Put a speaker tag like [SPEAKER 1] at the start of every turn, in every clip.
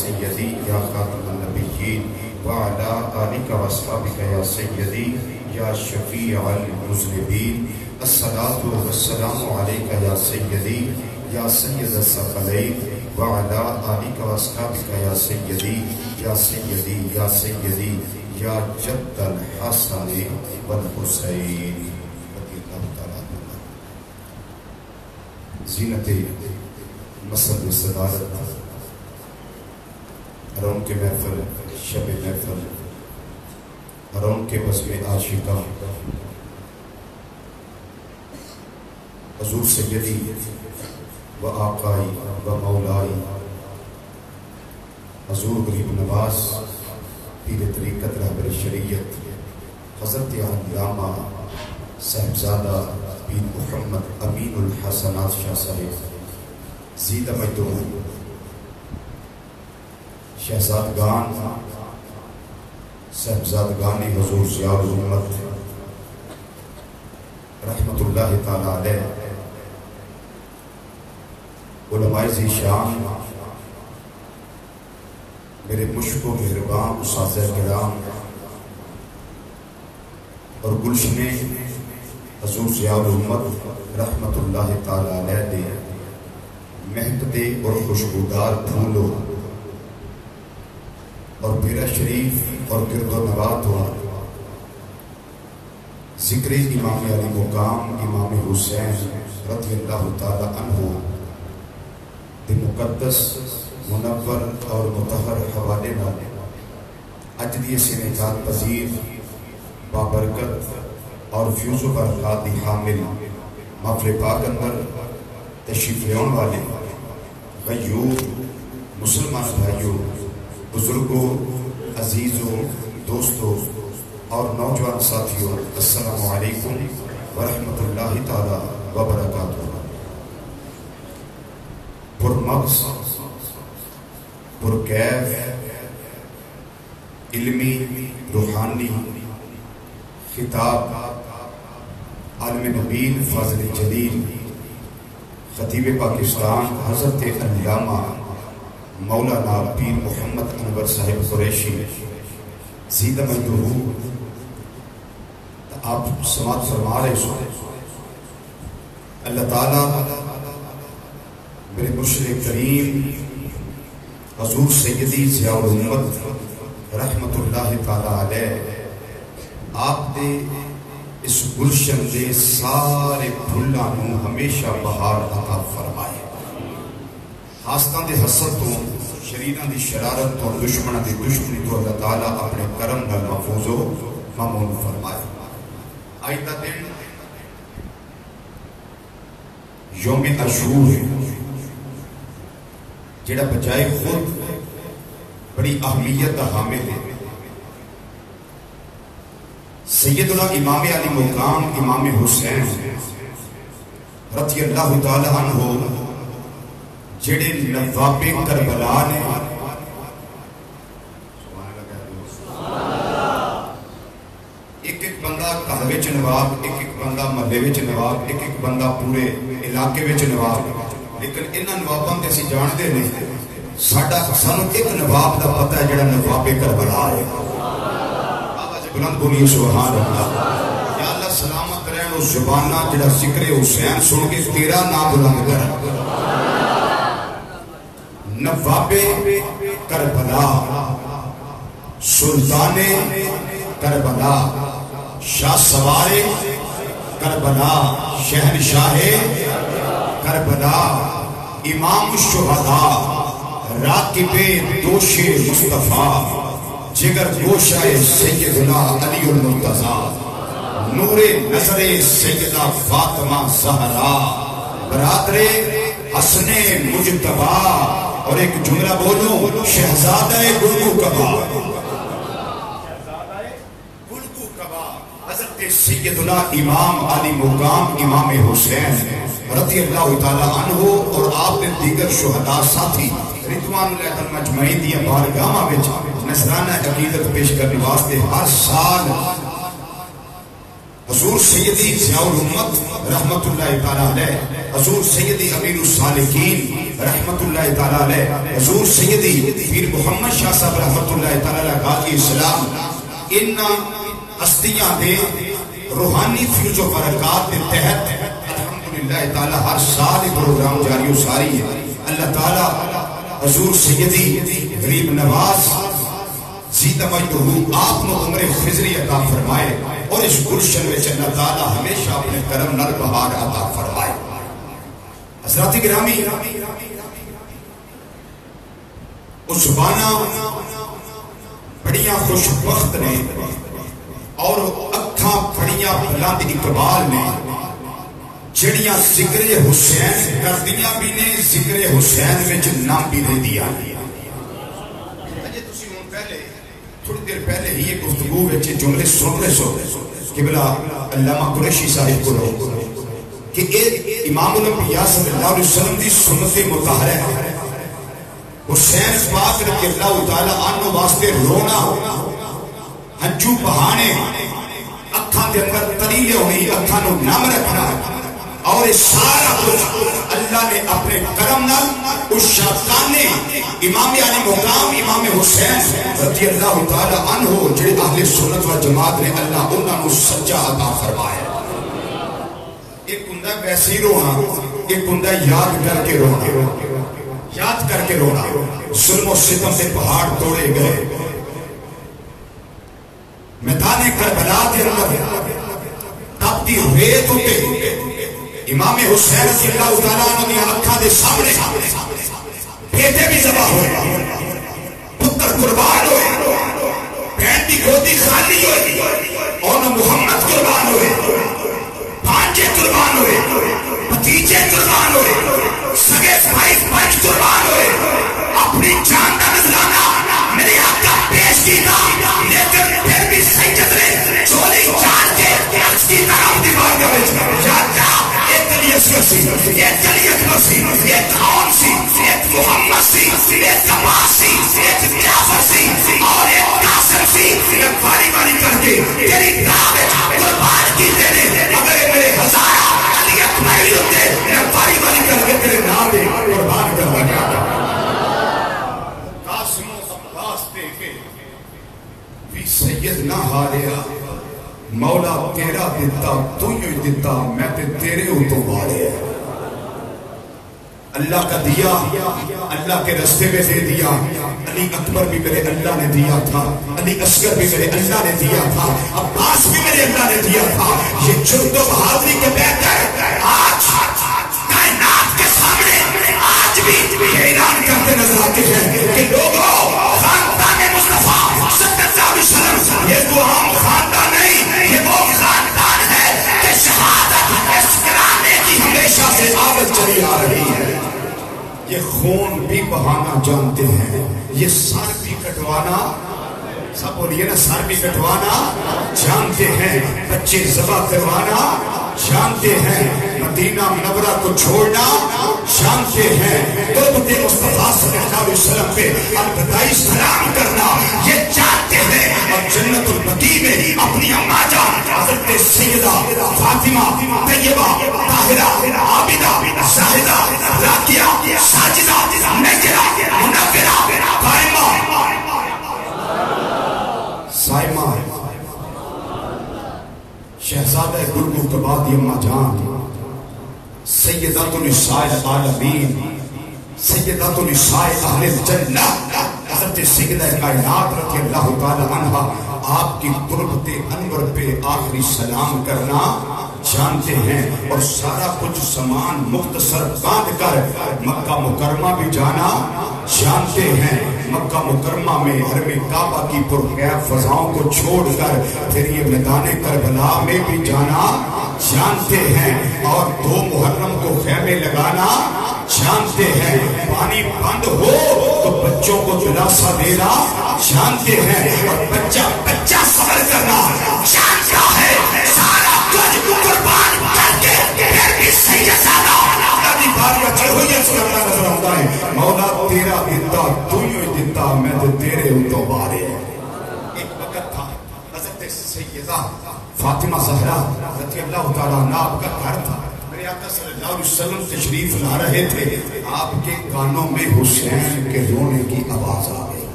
[SPEAKER 1] سیدی یا خاتم النبیین وعلی آلک و اصحابک یا سیدی یا شفیع المذنبین الصلاۃ والسلام علیک یا سیدی یا سید الثقلین وعلی آلک و اصحابک یا سیدی یا سیدی یا سیدی یا جد الحسن والحسین رضی اللہ تعالیٰ عنہ. زینت مسجد صدارت حرم کے محفل شب محفل حرم کے بزم عاشقہ حضور سیدی و آقائی و مولائی حضور غریب نواز پیر طریقت رہبر شریعت حضرت علامہ صاحبزادہ پیر محمد امین الحسنات شاہ صاحب زیدہ مجدون شہزادگان صاحبزادگان حضور ضیاء الامت رحمت اللہ تعالی علیہ علماء ذیشان میرے مشک و مہربان اساتذہ کرام اور گلشن حضور ضیاء الامت رحمت اللہ تعالی علیہ دے مہکتے اور خوشبودار پھولو اور پیرا شریف اور گرد و نواز ہوا ذکر امام علی مقام امام حسین رضی اللہ تعالی عنہ دے مقدس منور اور مطہر حوالے والے اجدی سنجات پذیر بابرکت اور فیوز و برکات دی حامل محفل پاک اندر تشریف لیون والے غیور مسلمان بھائیوں بزرگوں عزیزوں دوستوں اور نوجوان ساتھیوں السلام علیکم ورحمۃ اللہ تعالی وبرکاتہ. پرمغز پرکیف علمی روحانی خطاب عالم نبیل فاضل جلیل خطیب پاکستان حضرت علامہ مولانا پیر محمد انور صاحب قریشی زیدہ مجدہ آپ سماعت فرما رہے سو. اللہ تعالیٰ میرے مرشد کریم حضور سیدی ضیاء الامت رحمت اللہ تعالی علیہ آپ دے اس گلشن دے سارے پھلاں نوں ہمیشہ بہار عطا فرمائے. حاسداں دے حسد تو شریراں دی شرارت تو دشمناں دی دشمنی تو اللہ تعالیٰ اپنے کرم نال محفوظ و مامون فرمائے. آئندہ دن یوم عاشور ہے جڑا بجائے خود بڑی اہمیت کا حامل ہے. سیدنا امام علی مقام امام حسین رضی اللہ تعالی عنہ جڑے نواب کربلا نے ایک ایک بندہ گھر وچ نواب ایک ایک بندہ محلے وچ نواب ایک ایک بندہ پورے علاقے وچ نواب لیکن انہاں نواباں تے اسی جاندے نہیں ساڈا سانوں ایک نواب دا پتہ ہے جڑا نواب کربلا ہے. بلند بولیے سبحان اللہ. یا اللہ سلامت رہن اس زبانہ جڑا ذکر حسین سن کے تیرا نام بلند کر. نواب کربلا سلطان کربلا شاہ سوار کربلا شہنشاہ کربلا امام الشہداء راکب دوش مصطفیٰ جگر گوشہ سیدنا علی المرتضیٰ نور نظر سیدہ فاطمہ زہرا برادر حسن مجتبی اور ایک جملہ بولو شہزادہ گلگو کبا. گلگو کبا حضرت سیدنا امام علی مقام امام حسین رضی اللہ تعالیٰ عنہ اور آپ نے دیگر شہداء ساتھی رضوان اللہ مجمعین دیا بارگاہ وچ نذرانہ عقیدت پیش کرنے واسطے ہر سال حضور سیدی ضیاء الامت رحمت اللہ تعالی علیہ حضور سیدی امیر الصالحین رحمت اللہ تعالیٰ علیہ، حضور سیدی پیر محمد شاہ صاحب رحمت اللہ تعالیٰ علیہ غازی اسلام، ان ہستیاں دے روحانی فیوز و برکات کے تحت الحمدللہ تعالیٰ ہر سال پروگرام جاری و ساری ہے۔ اللہ تعالیٰ حضور سیدی غریب نواز زیدہ مجدہ آپ نے عمر خضری عطا فرمائے اور اس گلشن میں اللہ تعالیٰ ہمیشہ اپنے کرم نر بہار عطا فرمائے۔ حضرات گرامی، اس بانا بڑیاں خوش وقت نے اور اکھاں بڑیاں بلند اقبال نے جڑیاں ذکر حسین کردیاں بھی نے، ذکر حسین میں نام بھی دے دیا۔ تھوڑی دیر پہلے ہی ایک گفتگو میں جملے سن رہے سو کہ بلا علامہ قریشی صاحب کو کہ امام الانبیاء صلی اللہ علیہ وسلم دی سنت مطہرہ حسین پاک رضی اللہ تعالیٰ عنہ واسطے رونا، ہنجو بہانے، اکھاں دے اندر تریلے ہوئی، اکھاں نو نام رکھنا، اور سارا کچھ اللہ نے اپنے کرم نال اس شاہکانے امام علی مقام امام حسین رضی اللہ تعالیٰ عنہ جڑے اہل سنت و جماعت نے اللہ انہاں نو سچا عطا فرمایا۔ ایک ہندہ ویسی رونا، ایک ہندہ یاد کر کے رونا، یاد کر کے رونا۔ ظلم و ستم سے پہاڑ توڑے گئے، میدان کربلا کے اندر تپتی ریت ہوتے امام حسین رضی اللہ تعالیٰ عنہ کی اکھاں دے سامنے بیٹے بھی ذبح ہوئے، پتر قربان ہوئے، بہن دی گودی خالی ہوئی، اور محمد قربان ہوئے، بھانجے قربان ہوئے، بھتیجے قربان ہوئے، سگے بھائی بچ قربان ہوئے، اپنی جان کا نذرانہ میرے آقا پیش کیتا، لیکن پھر بھی سید نے چولی جان کے عرض کی طرف دیوار کا بیچ یا ایک جلیت مسیح، ایک خون سی، ایک محمد سی، ایک عباس سی، ایک جعفر سی، اور ایک قاسم سی، ایک باری باری کر کے تیری راہ قربان کی دینے، اگر میرے ہزارہ علی اکبر ہوتے ایک باری باری کر کے تیرے نام دے قربان کروا گیا۔ قاسم و عباس دے کے بھی سید نہ ہاریا، مولا تیرا دیتا تو ہی دیتا، میں تے تیرے ہو تو بارے۔ اللہ کا دیا اللہ کے رستے میں دے دیا، علی اکبر بھی میرے اللہ نے دیا تھا، علی اصغر بھی میرے اللہ نے دیا تھا، عباس بھی میرے اللہ نے دیا تھا۔ یہ جرد و بہادری کے بہتر آج کائنات کے سامنے آج بھی اعلان کرتے نظر آتے ہیں کہ لوگوں خاندان مصطفیٰ صلی اللہ علیہ وسلم یہ تو عام خاندان نہیں، یہ وہ خاندان ہے کہ شہادت اس کرانے کی ہمیشہ سے عادت چلی آ رہی ہے۔ یہ خون بھی بہانا جانتے ہیں، یہ سر بھی کٹوانا، سب بولیے نا، سر بھی کٹوانا جانتے ہیں، بچے ذبح کروانا جانتے ہیں، مدینہ منورہ کو چھوڑنا جانتے ہیں، قربت مصطفیٰ صلی اللہ علیہ وسلم پہ البتائی سلام کرنا یہ جانتے ہیں، اور جنت البقیع میں اپنی اماں جان حضرت سیدہ فاطمہ طیبہ طاہرہ عابدہ زاہدہ راکیہ ساجدہ نیرہ منورہ قائمہ سائمہ شہزادہ گل مقتبادی اماں جان سیدات النساء العالمین سیدات النساء اہل الجنہ حضرت سیدہ کائنات رضی اللہ تعالی عنہ آپ کی قربت انور پہ آخری سلام کرنا جانتے ہیں، اور سارا کچھ سامان مختصر باندھ کر مکہ مکرمہ بھی جانا جانتے ہیں، مکہ مکرمہ میں حرم کعبہ کی پرخیر فضاؤں کو چھوڑ کر پھر یہ میدان کربلا میں بھی جانا جانتے ہیں، اور 2 محرم کو خیمے لگانا جانتے ہیں، پانی بند ہو تو بچوں کو دلاسا دینا جانتے ہیں، اور بچہ صبر کرنا جانتا ہے، سارا کچھ قربان کر کے پھر بھی سید زیادہ اپنی باریاں چل ہوئی ہے سنتا نظر آتا ہے، مولا تیرا دیتا تو ہی دیتا، میں تو تیرے ہوں تو بارے۔ ایک وقت تھا حضرت سیدہ فاطمہ زہرا رضی اللہ تعالیٰ عنہ آپ کا گھر تھا، میرے میرے آقا صلی اللہ علیہ وسلم تشریف لا رہے تھے، آپ کے کانوں میں حسین کے رونے کی آواز آ گئی.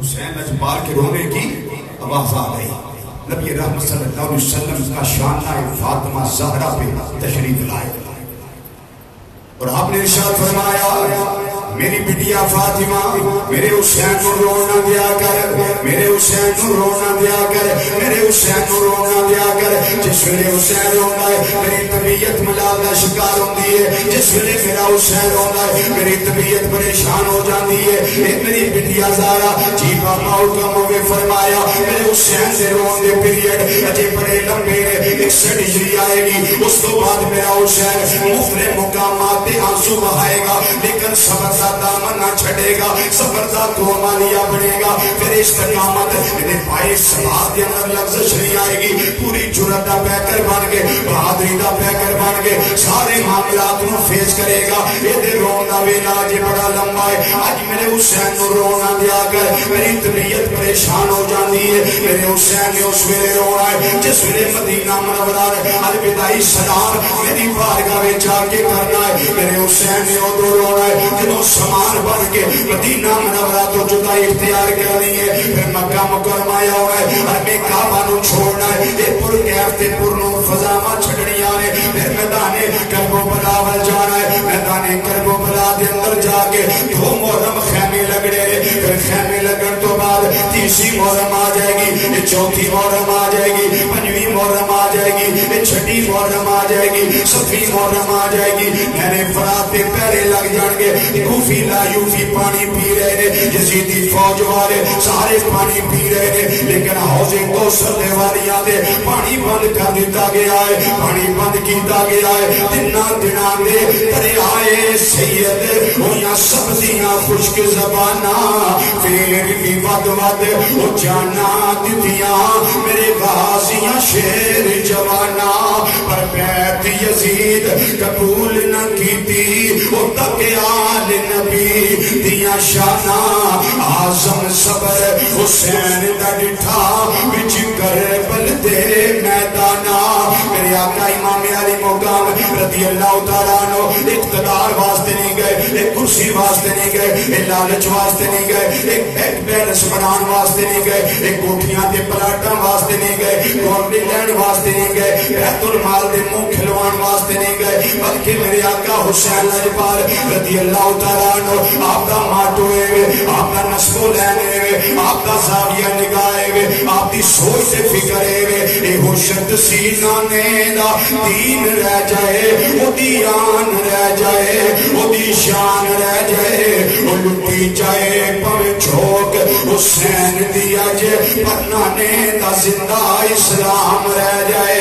[SPEAKER 1] حسین اجبار کے رونے کی آواز آ گئی. نبی رحمت صلی اللہ علیہ وسلم کا شانہ فاطمہ زہرا پہ تشریف لائے اور آپ نے ارشاد فرمایا میری بٹیا فاطمہ میرے حسین کو رونا دیا کر، میرے حسین کو رونا دیا کر، میرے حسین کو رونا دیا کر. جس ویلے حسین رونا ہے میری طبیعت ملال کا شکار ہوتی ہے، جس ویلے میرا حسین رونا ہے میری طبیعت پریشان ہو جاتی ہے. میری بٹیا زہرا جی بابا حکم ہوئے فرمایا میرے حسین سے رون دے پیریڈ اجے بڑے لمبے ہیں، 61 ہجری آئے گی، اس تو بعد میرا حسین مختلف مقامات پہ آنسو بہائے گا، لیکن صبر کا دامن نہ چھڑے گا، صبر کا تومالیہ بنے گا. پھر استقامت انہیں پائے سبات کے اندر لفظ نہیں آئے گی. پوری جرت دا پیکر بن کے، بہادری دا پیکر بن کے سارے معاملات کو فیس کرے گا. یہ دے رونا ویلا جی بڑا لمبا ہے، آج میرے حسین کو رونا دیا کر، میری طبیعت پریشان ہو جاتی ہے. میرے حسین نے اس ویلے رونا ہے جس ویلے مدینہ منورہ الوداعی سلام میری بارگاہ میں جا کے کرنا ہے. میرے حسین نے ادو رونا ہے جنہوں سامان بن کے مدینہ منورہ تو جدائی اختیار کرنی ہے. پھر مکہ مکرمہ آیا ہوا ہے اور میں کعبہ نو چھوڑنا ہے، یہ پر کیفتے پر نور فضامہ چھڑنی آنے. پھر میدان کربلا ول جانا ہے، میدان کربلا دے اندر جا کے 2 محرم خیمے لگڑے. پھر خیمے لگن تو بعد 30 محرم آ جائے گی، یہ 4 محرم آ جائے گی، 5 محرم آ جائے گی، یہ 6 محرم آ جائے گی، 7 محرم آ جائے گی. میرے فرات پہ پیرے لگ جان گے. کوفی لا یوفی پانی پی رہے ہیں، یزیدی فوج والے سارے پانی پی رہے ہیں، لیکن حوض کوثر دے والیاں دے پانی بند کر دیتا گیا ہے، پانی بند کیتا گیا ہے. دناں دے دریائے سید ہویاں سب دیاں خشک زباناں، پھر بھی ود ود او جانا دتیاں میرے غازیاں شیر جواناں. پر بیعت یزید قبول نہ کیتی او تک آل نبی دیاں شاناں. آزم صبر حسین دا ڈٹھا وچ کربل دے میداناں. میرے آقا امام علی مقام رضی اللہ تعالیٰ عنہ اقتدار واسطے نہیں گئے، ایک کرسی واسطے نہیں گئے، ایک لالچ واسطے نہیں گئے، ایک بیلنس بنان واسطے نہیں گئے، ایک کوٹھیاں دے پلاٹاں واسطے نہیں گئے، گورنری لینڈ واسطے نہیں گئے، بیت المال دے منہ کھلوان واسطے نہیں گئے، بلکہ میرے آقا حسین اجبار رضی اللہ تعالیٰ عنہ آپ دا ماٹو ہے، آپ دا نسب و لین ہے، آپ دا زاویہ نگاہ ہے، آپ دی سوچ سے فکر ہے. اے ہوشت سینانے دا دین رہ جائے، او دی آن رہ جائے، او دی شان رہ جائے، او لٹی جائے پوے چھوک حسین دیا جے پنانے دا زندہ اسلام رہ جائے.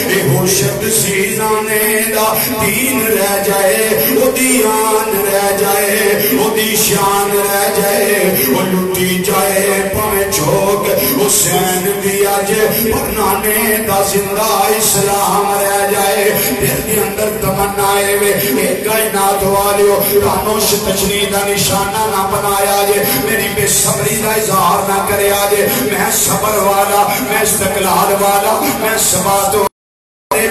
[SPEAKER 1] اے ہوشت سینانے دا دین رہ جائے، او دی آن رہ جائے، او دی شان رہ جائے، او لٹی جائے پوے چھوک حسین دیا جے پنانے دا زندہ اسلام رہ جائے. دل کے اندر تمنائے وے ایک کائنات والیو کانوش تشریح دا نشانہ نہ بنایا جے، میری بے صبری دا اظہار نہ کریا جے. میں صبر والا، میں استقلال والا، میں ثبات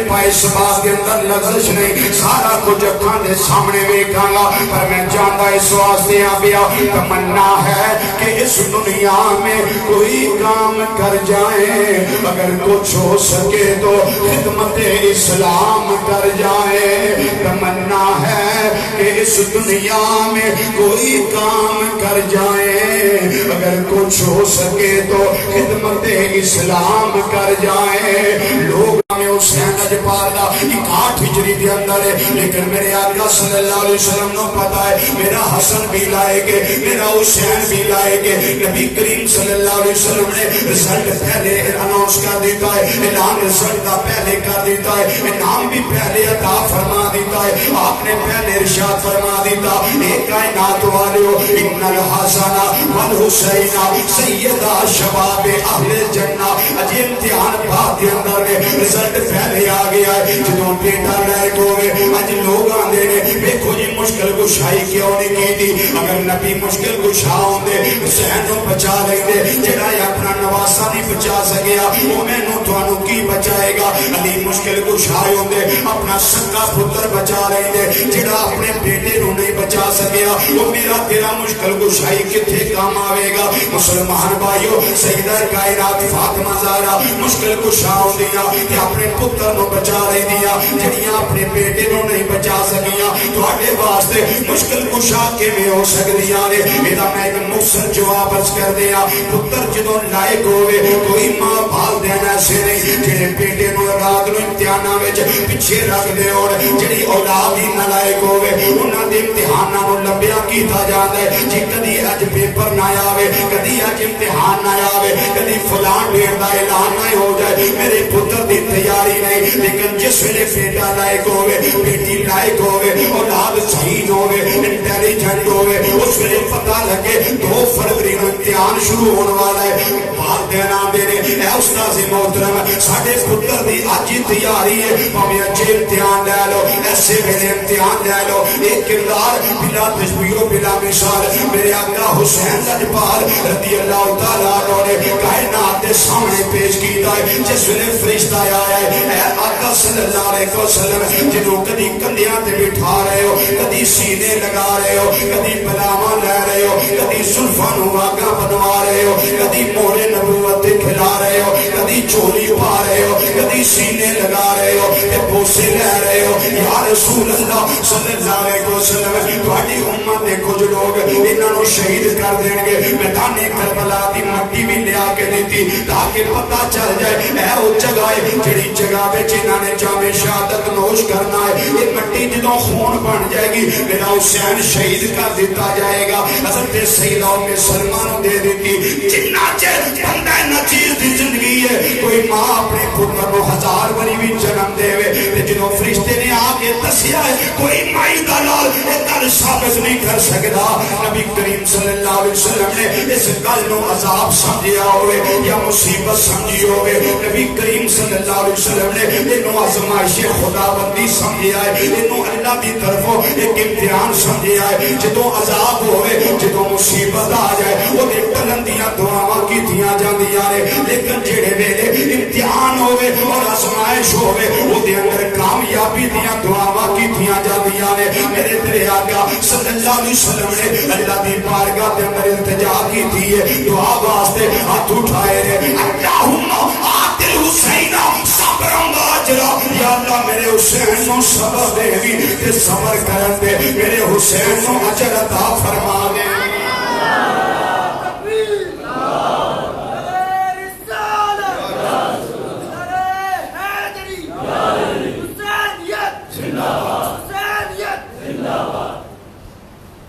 [SPEAKER 1] پائے سبات کے اندر لغزش نہیں، سارا کچھ اکھاں دے سامنے ویکھاں گا. پر میں جانتا اس واسطے آبیا تمنا ہے کہ اس دنیا میں کوئی کام کر جائیں، اگر کچھ ہو سکے تو خدمت اسلام کر جائیں. تمنا ہے کہ اس دنیا میں کوئی کام کر جائیں، اگر کچھ ہو سکے تو خدمت اسلام کر جائیں. لوگ میں حسین اجبار دا 61 ہجری دے اندر ہے، لیکن میرے آقا صلی اللہ علیہ وسلم نو پتا ہے میرا حسن بھی لائے گے، میرا حسین بھی لائے گے. نبی کریم صلی اللہ علیہ وسلم نے رزلٹ پہلے اناؤنس کر دیتا ہے، اعلان رزلٹ دا پہلے کر دیتا ہے، انعام بھی پہلے عطا فرما دیتا ہے. آپ نے پہلے ارشاد فرما دیتا ایک کائنات والیو ان الحسن والحسین سیدہ شباب اہل جنہ. اجی امتحان بعد دے اندر میں رزلٹ پہلے آ آ گیا ہے جدوں بیٹا لائق ہوئے اج لوگ آندے نے دیکھو جی مشکل کشائی کیوں نہیں کی تھی اگر نبی مشکل کشا ہوندے حسین نو بچا لیندے جڑا اپنا نواسا نہیں بچا سکیا وہ مینوں تھانوں کی بچائے گا علی مشکل کشائے ہوندے اپنا سکا پتر بچا لیندے جڑا اپنے بیٹے نو نہیں بچا سکیا وہ میرا تیرا مشکل کشائی کتھے کام آوے گا مسلمان بھائیو سیدہ کائنات فاطمہ زہرا مشکل کشا ہوندیاں تے اپنے پتر نو بچا لیندیاں جڑیاں اپنے بیٹے نو نہیں بچا سکیاں تواڈے واسطے مشکل کشا کیویں ہو سکدیاں نے میرا میں ایک مختصر جواب عرض کر دیا پتر جدوں لائق ہوئے کوئی ماں بال دینا ایسے نہیں جڑے بیٹے نو اولاد نو امتحاناں وچ پیچھے رکھ دے اور جڑی اولاد ہی نالائق ہوئے انہاں دے امتحاناں نو لمبیا کیتا جاندا ہے جی کدی اج پیپر نہ آوے کدی اج امتحان نہ آوے کدی فلان ڈیٹ دا اعلان نہ ہو جائے میرے پتر دی تیاری نہیں لیکن جس ویلے بیٹا لائق ہوئے بیٹی لائق ہوئے اولاد صحیح ہوئے انٹیلیجنٹ ہوئے اس ویلے پتہ لگے 2 فروری نو امتحان شروع ہونے والا ہے والدین آندے نے اے استاد محترم ساڈے پتر دی اج تیاری ہے بھاویں اج امتحان لے لو ایسے ویلے امتحان لے لو ایک کردار بلا تشبیہ و بلا مثال میرے آقا حسین لجپال رضی اللہ تعالیٰ عنہ نے کائنات کے سامنے پیش کیتا ہے جس ویلے فرشتہ آیا ہے اے آقا صلی اللہ علیہ وسلم جنہوں کدی کندیاں تے بٹھا رہے ہو کدی سینے لگا رہے ہو کدی بلاواں لے رہے ہو کدی زلفاں نو واگاں بنوا رہے ہو کدی مورے نبوت تے کھلا رہے ہو کدی چولی پا رہے ہو کدی سینے لگا رہے ہو تے بوسے لے رہے ہو یا رسول اللہ صلی اللہ علیہ وسلم تہاڈی امت دے کچھ لوگ انہاں نو شہید کر دین گے میدان کربلا دی مٹی بھی لیا کے دیتی تاکہ پتہ چل جائے اے او جگہ ہے جڑی جگہ وچ انہاں نے جام شہادت نوش کرنا ہے یہ مٹی جدوں خون بن جائے گی میرا حسین شہید کر دیتا جائے گا حضرت سیدہ ام سلمہ نو دے دیتی جنہ چر بندہ نچیر دی زندگی ہے کوئی ماں اپنے پتر نو 1000 باری بھی جنم دے تے جدوں فرشتے نے آ کے دسیا ہے کوئی مائی دا لال یہ گل ثابت نہیں کر سکدا نبی کریم صلی اللہ علیہ وسلم نے اس گل نو عذاب سمجھیا ہوئے یا مصیبت سمجھی ہوئے نبی کریم صلی اللہ علیہ وسلم نے انہوں آزمائش خداوندی سمجھیا ہے انہوں اللہ دی طرفوں ایک امتحان سمجھیا ہے جدوں عذاب ہوئے جدوں مصیبت آ جائے وہ دے بلندیاں دعاواں کیتیاں جاندیاں نے لیکن جڑے ویلے امتحان ہوئے اور آزمائش ہوئے وہ دے اندر کامیابی دیاں دعاواں کیتیاں جاندیاں نے میرے تیرے آقا صلی اللہ علیہ وسلم نے اللہ دی بارگاہ دے اندر التجا کی تھی ہے دعا واسطے ہاتھ اٹھائے نے اللہم آتل حسین صبرم باجرا یا اللہ میرے حسین نو صبر دے بھی تے صبر کرن دے میرے حسین نو اجر عطا فرما دے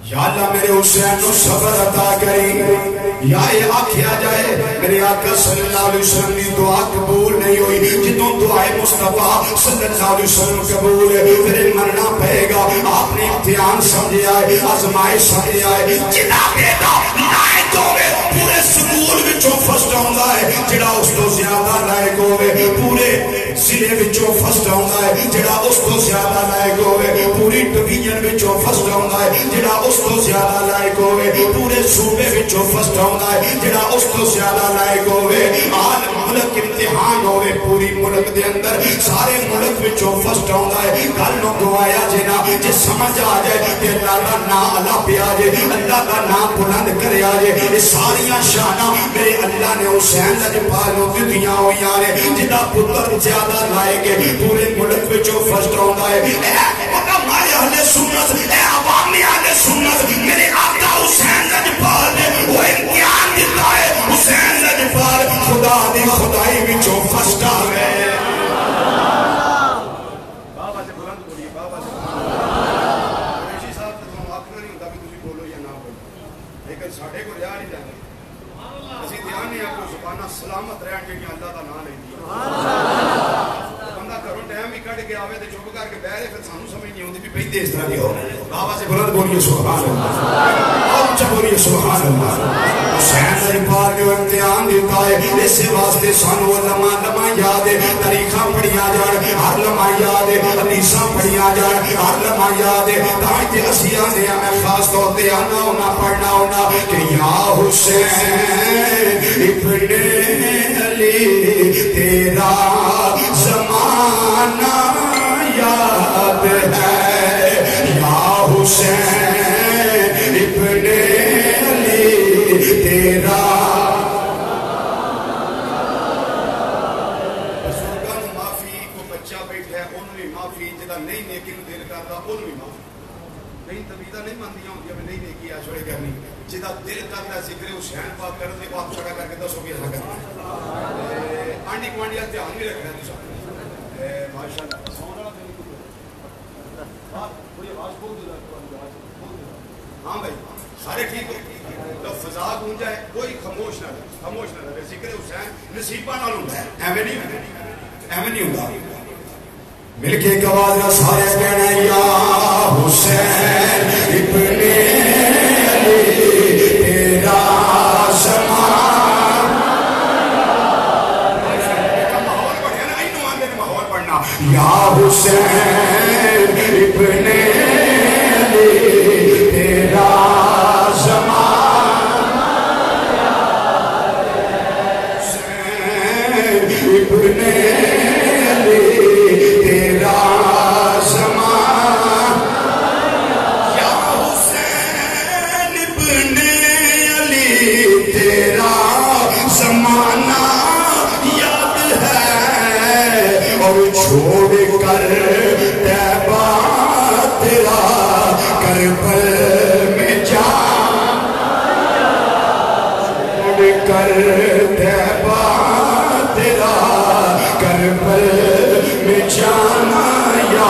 [SPEAKER 1] یا اللہ میرے حسین نو صبر عطا کری یا یہ آکھیا جائے میرے آقا صلی اللہ علیہ وسلم کی دعا قبول نہیں ہوئی جتوں دعائے مصطفیٰ صلی اللہ علیہ وسلم قبول ہے پھر مرنا پہے گا آپ نے امتحان سمجھے آئے آزمائش سمجھے آئے جنا بیٹا لائق ہوئے پورے سکول وچوں فرسٹ آندا ہے جڑا اس تو زیادہ لائق ہوئے پورے ضلع وچوں فرسٹ آندا ہے جڑا اس تو زیادہ لائق ہوئے پوری ڈویژن وچوں فرسٹ آندا ہے جڑا اس تو زیادہ لائق ہوئے پورے صوبے وچوں فرسٹ آندا ہے جڑا اس تو زیادہ لائق ہوئے آل ملک امتحان ہوئے پوری ملک دے اندر سارے ملک وچوں فرسٹ آندا ہے گل نو گوایا جنا جے سمجھ آ جائے تے اللہ دا نام اللہ پہ آ جائے اللہ دا نام بلند کرے آ جائے یہ ساریاں شاناں میرے اللہ نے حسین لجپال نو دتیاں ہوئیاں نے جدا پتر زیادہ لائق ہے پورے ملک وچوں فرسٹ آندا ہے اے علماء اہل سنت اے عوام اہل سنت میرے آقا حسین لجپال نے وہ امتحان دیتا ہے حسین لجپال خدا دی خدائی وچوں فرسٹ آ گئے بابا سے بلند بولیے بابا سے ریشی صاحب تو آخر نہیں ہوتا کہ تسی بولو یا نہ بولو لیکن ساڈے کو رہا نہیں جاندے اسی دھیان نہیں آپ کو زبانہ سلامت رہن جڑیاں اللہ دا نام لیندی بندہ گھروں ٹائم بھی کٹ کے آوے تے چپ کر کے بیٹھے پھر سانو سمجھ نہیں آوندی بھی پہندے اس طرح دی ہو بابا سے بلند بولیے سبحان اللہ اور اونچا بولیے سبحان اللہ حسین علی پاک جو امتحان دیتا ہے اس واسطے سانو لمحہ یاد ہے تاریخاں پڑھیاں جان ہر لمحہ یاد ہے حدیثاں پڑھیاں جان ہر لمحہ یاد ہے تاکہ اسی آنے میں خاص طور پہ آنا ہونا پڑھنا ہونا کہ یا حسین ابن علی تیرا زمانہ یاد ہے یا حسین ابن علی تیرا بزرگان معافی کو بچہ بیٹھا ہے انہوں نے معافی جدا نہیں نیکی کو دل کرتا انہوں نے معافی نہیں طبیعتہ نہیں مانتیاں ہوتی ہمیں نہیں نیکی آشورے کرنی جدا دل کرتا ہے ذکر حسین پاک کرنے کو آپ چھڑا کر کے دسو بھی ایسا کرنا آنڈی کوانڈی آتے ہم بھی رکھ رہے ہیں ماشاءاللہ ہاں بھائی سارے ٹھیک ہو تو فضا گونجا ہے کوئی خاموش نہ رہے ذکر حسین نصیبہ نہ لوں ایویں نہیں ہوگا مل کے ایک آواز نہ سارے کہنا یا حسین ابن علی تیرا زمانہ ماحول پڑھے نا اینو آندے ماحول پڑھنا یا حسین ابن علی تیرا زمانہ حسین ابن علی تیرا زمانہ یا حسین ابن علی تیرا زمانہ یاد ہے اور چھوڑ کر طیبہ تیرا کربل میں جانا چھوڑ کر طیبہ تیرا کربل میں جانا یا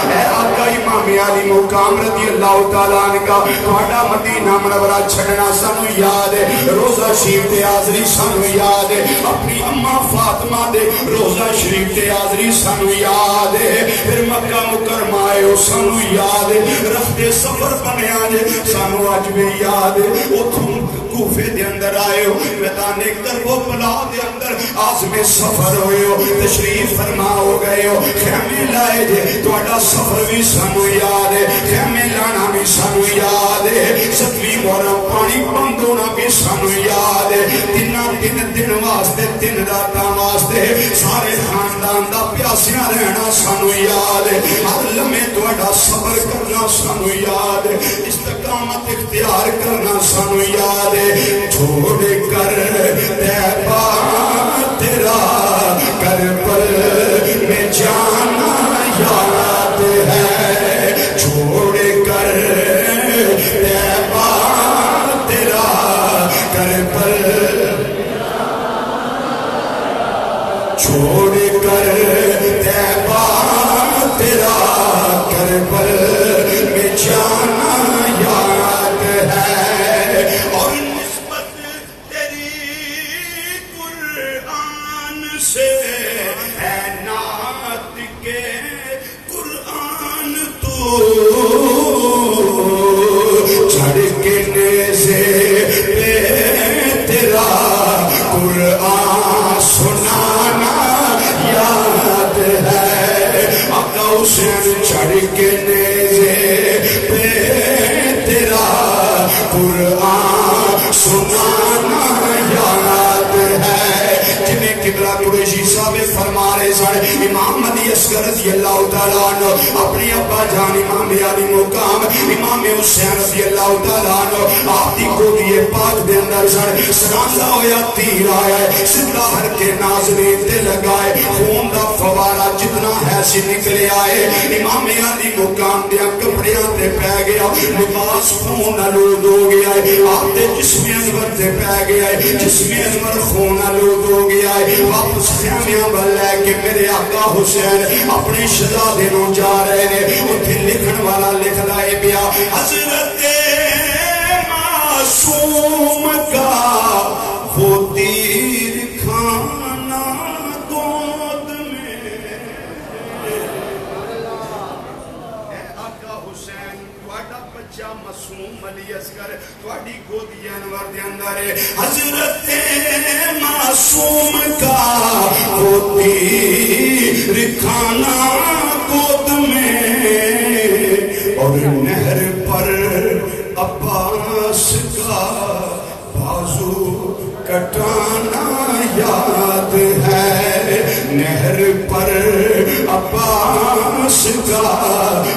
[SPEAKER 1] اے آقا امام علی مقام رضی اللہ تعالیٰ عنہ کا تھوڑا مدینہ منورہ چھڑنا سانو یاد ہے روزہ شریف تے حاضری سانو یاد ہے اپنی اماں فاطمہ دے روزہ شریف تے حاضری سانو یاد ہے پھر مکہ مکرمہ آئے ہو سانو یاد ہے رفتے سفر بنے آجے سانو آج بھی یاد ہے اتھوں کوفے دے اندر آئے ہو میدان کرب و بلا دے اندر عازم سفر ہوئے ہو تشریف فرما ہو گئے ہو خیمے لائے جے توڑا سفر بھی سانو یاد ہے خیمے لانا بھی سانو یاد ہے ستویں محرم پانی بندونا بھی سانو یاد ہے دن واسطے دن راتا واسطے سارے خاندان دا پیاسیاں رہنا سانو یاد ہے ہر لمحے توڑا صبر کرنا سانو یاد ہے استقامت اختیار کرنا سانو یاد ہے چھوڑ کر طیبہ تیرا کربل میں جانا یاد ہے چھوڑ کر طیبہ تیرا کربل چھوڑ کر طیبہ تیرا کربل میں جانا یاد ہے اور نسبت تیری قرآن سے ہے نعت کے قرآن تو چڑھ کے نیزے پہ تیرا قرآن سنانا یاد ہے آقا حسین چڑھ کے نیزے پہ تیرا قرآن سنانا یاد ہے جنہیں قبلہ قریشی صاحب فرما رہے سارے امام مہدی اصغر رضی اللہ تعالیٰ عنہ اپنی ابا جان امام علی مقام امام حسین رضی اللہ تعالیٰ عنہ آپ دی کوٹی پاک دے اندر سراندہ ہویا تیر آیا ہے سدھا ہر کے ناظرین تے لگائے خون دا فوارہ جتنا ہے سی نکلے آئے امام علی مقام دیا کپڑیاں تے پہ گیا لباس خون آلود ہو گیا ہے آپ دے جسم انور تے پہ گیا ہے جسم انور خون آلود ہو گیا ہے واپس خیمیاں بل لے کہ میرے آقا حسین اپنی شہزادے نو جا رہے نے اتھے لکھن والا لکھ لائے بیا حضرت معصوم کا وہ تیر کھانا گود میں اے آقا حسین واڈا بچہ معصوم علی اصغر تواڈی گودی انور دے اندر حضرت معصوم کا گودی رکھانا گود میں اور نہر پر عباس کا بازو کٹانا یاد ہے نہر پر عباس کا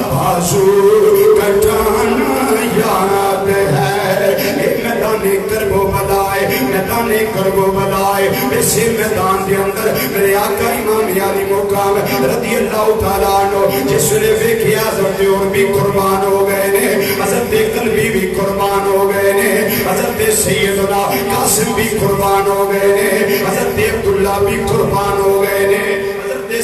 [SPEAKER 1] بازو کٹانا یاد ہے میدان کرب و بلائے اسی میدان دے اندر میرے آقا امام علی مقام رضی اللہ تعالیٰ عنہ جس نے ویکھیا حضرت اور بھی قربان ہو گئے نے حضرت قلبی بھی قربان ہو گئے نے حضرت سیدنا قاسم بھی قربان ہو گئے نے حضرت عبداللہ بھی قربان ہو گئے نے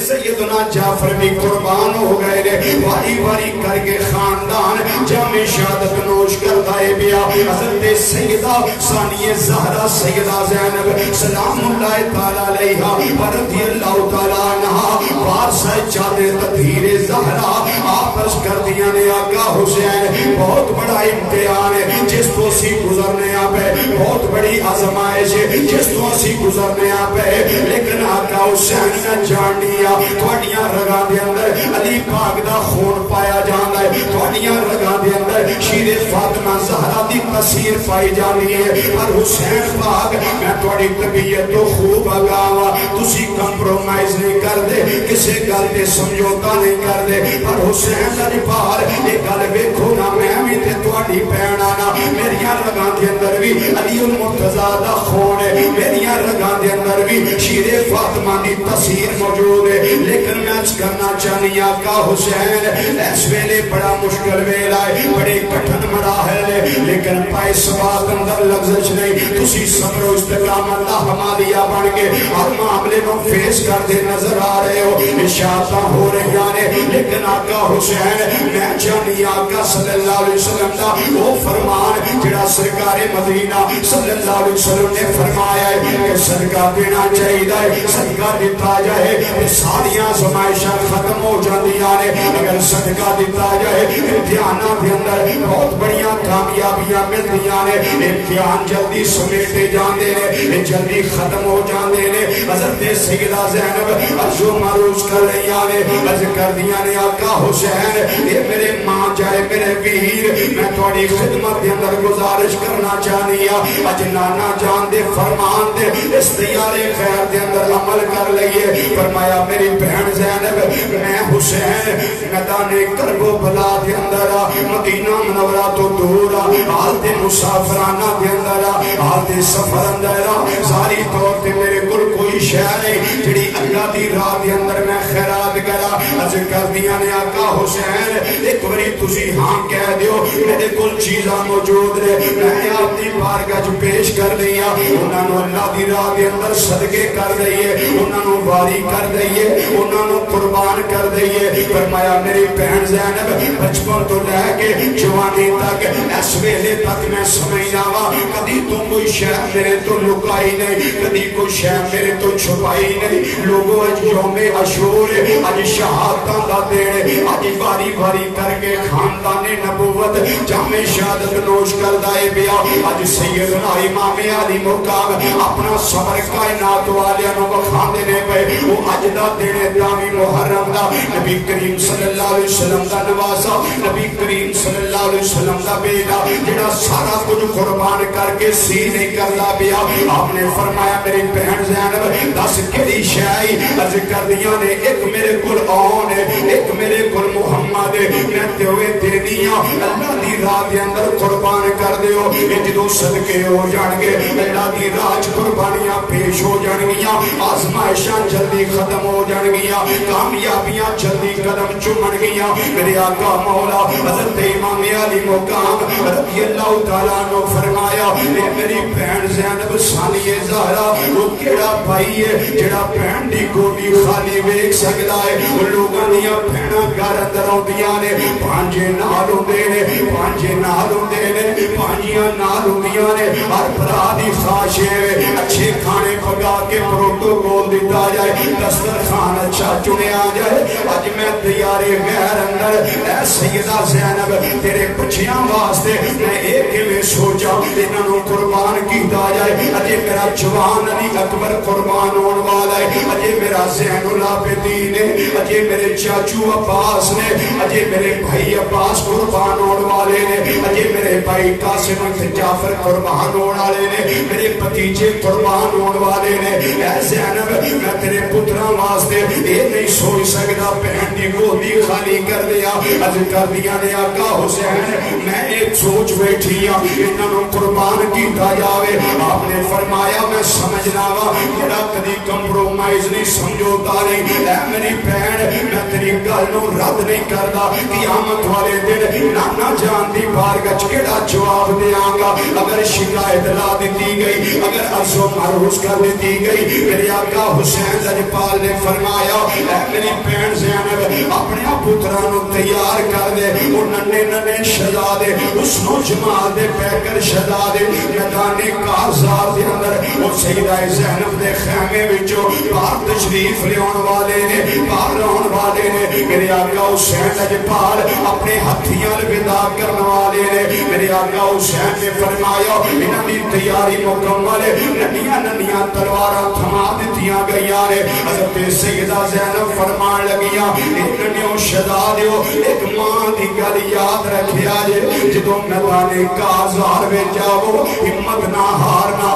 [SPEAKER 1] سیدنا جعفر بھی قربان ہو گئے نے واری واری کر کے خاندان جام شہادت نوش کرتا ہے بیا حضرت سیدہ ثانیہ زہرہ سیدہ زینب سلام اللہ تعالیٰ علیہا رضی اللہ تعالیٰ عنہ وارثہ چادر تطہیر زہرہ آپس کر دیا نے آقا حسین بہت بڑا امتحان ہے جس تو اسی گزرنے آپے بہت بڑی آزمائش ہے جس تو اسی گزرنے آپے لیکن آقا حسین نے جان لیا تھوڑیاں رگاں دے اندر علی پاک دا خون پایا جانا ہے تھوڑیاں رگاں دے اندر شیر فاطمہ زہرہ دی تاثیر پائی جانی ہے پر حسین پاک میں تھوڑی طبیعت تو خوب آگاوا تسی کمپرومائز نہیں کر دے کسے گل دے سمجھوتا نہیں کر دے پر حسین علی پار ایک گل ویکھو نا میں بھی تے تھوڑی پہنانا میریاں رگاں دے اندر بھی علی المرتضیٰ دا خون ہے میریاں رگاں دے اندر بھی شیر فاطمہ دی تاثیر موجود ہے لیکن میں اس کرنا چاہنی آقا حسین اس ویلے بڑا مشکل ویلا ہے بڑے کٹھن مراحل ہے لیکن پائے سواد اندر لغزش نہیں تسی صبر و استقامت اللہ ہمالیہ بن کے ہر معاملے کو فیس کر دے نظر آ رہے ہو اشارتاں ہو رہی آنے لیکن آقا حسین میں چاہنی آقا صلی اللہ علیہ وسلم دا وہ فرمان جڑا سرکار مدینہ صلی اللہ علیہ وسلم نے فرمایا ہے کہ صدقہ دینا چاہیے صدقہ دیتا جائے ساریاں زمائشاں ختم ہو جاندی آنے اگر صدقہ دیتا جائے امتحانہ بھی اندر بہت بڑیاں کامیابیاں ملتی آنے امتحان جلدی سمیٹے جاندے نے جلدی ختم ہو جاندے نے حضرت سیدہ زینب عرض و معروض کر رہی آنے عرض کر دیا نے آقا حسین یہ میرے ماں جائے میرے ویر میں تھوڑی خدمت کے اندر گزارش کرنا چاہنی اج نانا جان دے فرمان دے استیار خیر دے اندر عمل کر لئیے فرمایا میری بہن زینب میں حسین میدان کرب و بلا دے اندر مدینہ منورہ تو دور حالت مسافرانہ دے اندر حالت سفر اندر ساری طور تے میرے کل کوئی شہر ہے جڑی اللہ دی راہ دے اندر میں خیرات کرا از کر دیا نے آقا حسین ایک بری تسی ہاں کہہ دیو میرے کل چیزاں موجود نے میں آپ دی بارگاہ جو پیش کر دیا انہاں نو اللہ دی راہ دے اندر صدقے کر دئیے انہاں نو واری کر دئیے انہاں نو قربان کر دئیے فرمایا میری بہن زینب بچپن تو لے کے جوانی تک اس ویلے تک میں سمجھنا وا کدی تو کوئی شے میرے تو لکائی نہیں کدی کوئی شے میرے تو چھپائی نہیں لوگوں اج یوم عاشور اج شہادتاں دا دن اج باری باری کر کے خاندان نبوت جام شہادت نوش کردا ہے بیا اج سیدنا امام علی مقام اپنا صبر کائنات والیاں نو بخاندے نے پے وہ اج دا دن دامی محرم دا نبی کریم صلی اللہ علیہ وسلم دا نواسا نبی کریم صلی اللہ علیہ وسلم دا بیٹا جڑا سارا کچھ قربان کر کے سی نہیں کردا پیا آپ نے فرمایا میری بہن زینب دس کیڑی شے عرض کر دیا نے ایک میرے کول آن ہے ایک میرے کول محمد ہے میں تے ہوئے دینیاں اللہ دی راہ دے اندر قربان کر دیو جدوں صدقے ہو جان گے اللہ دی راہ قربانیاں پیش ہو جان گیاں آزمائشاں جلدی ختم ہو جان گیاں کامیابیاں جلدی قدم چومن گیاں میرے آقا مولا حضرت امام علی مقام رضی اللہ تعالیٰ عنہ فرمایا اے میری بہن زینب ثانیہ زہرا وہ کیڑا بھائی ہے جڑا بہن دی گوڈی خالی ویکھ سکدا ہے وہ لوگاں دیاں بہناں گھر اندر آندیاں نے پانجے نال ہوندے نے پانجے نال ہوندے نے پانجیاں نال ہوندیاں نے ہر بھرا دی خواہش ہے اچھے کھانے پکا کے پروٹوکول دیتا جائے دسترخوان اچھا چنیا جائے اج میں دیارے غیر اندر اے سیدہ زینب تیرے بچیاں واسطے میں ایک میں سوچا انہاں نوں قربان کیتا جائے اجے میرا جوان علی اکبر قربان ہون والا ہے اجے میرا زین العابدین ہے اجے میرے چاچو عباس نے اجے میرے بھائی عباس قربان ہون والے نے اجے میرے بھائی قاسم جعفر قربان ہون والے نے میرے بھتیجے قربان ہون والے نے اے زینب میں تیرے پتراں واسطے اے نہیں سوچ سکدا بہن دی گودی خالی کر دیا از کر دیا نے آقا حسین میں ایک سوچ بیٹھی ہوں انہاں نوں قربان کیتا جاوے آپ نے فرمایا میں سمجھنا وا جڑا کدی کمپرومائز نہیں سمجھوتا نہیں اے میری بہن میں تیری گل نوں رد نہیں کردا قیامت والے دن نانا جان دی بارگاہ کیڑا جواب دیاں گا اگر شکایت لا دیتی گئی اگر عرض و معروض کر دیتی گئی میرے آقا حسین لجپال نے فرمایا اے میری بہن زینب اپنے پتراں نوں تیار کر دے او ننے ننے شہزادے حسن و جمال دے پیکر شہزادے میدان کارزار دے اندر او سیدہ زینب دے خیمے وچوں باہر تشریف لیاون والے نے باہر رہن والے نے میرے آقا حسین لجپال اپنے ہتھیاں الوداع کرنے والے نے میرے آقا حسین نے فرمایا انہاں دی تیاری مکمل ہے ننیاں ننیاں تلواراں تھما دتیاں گئیاں نے حضرت سیدہ زینب فرمان لگیاں ننیوں شہزادیو ایک ماں دی گل یاد رکھیا جے جدوں میدان کارزار وچ جاؤ ہمت نہ ہارنا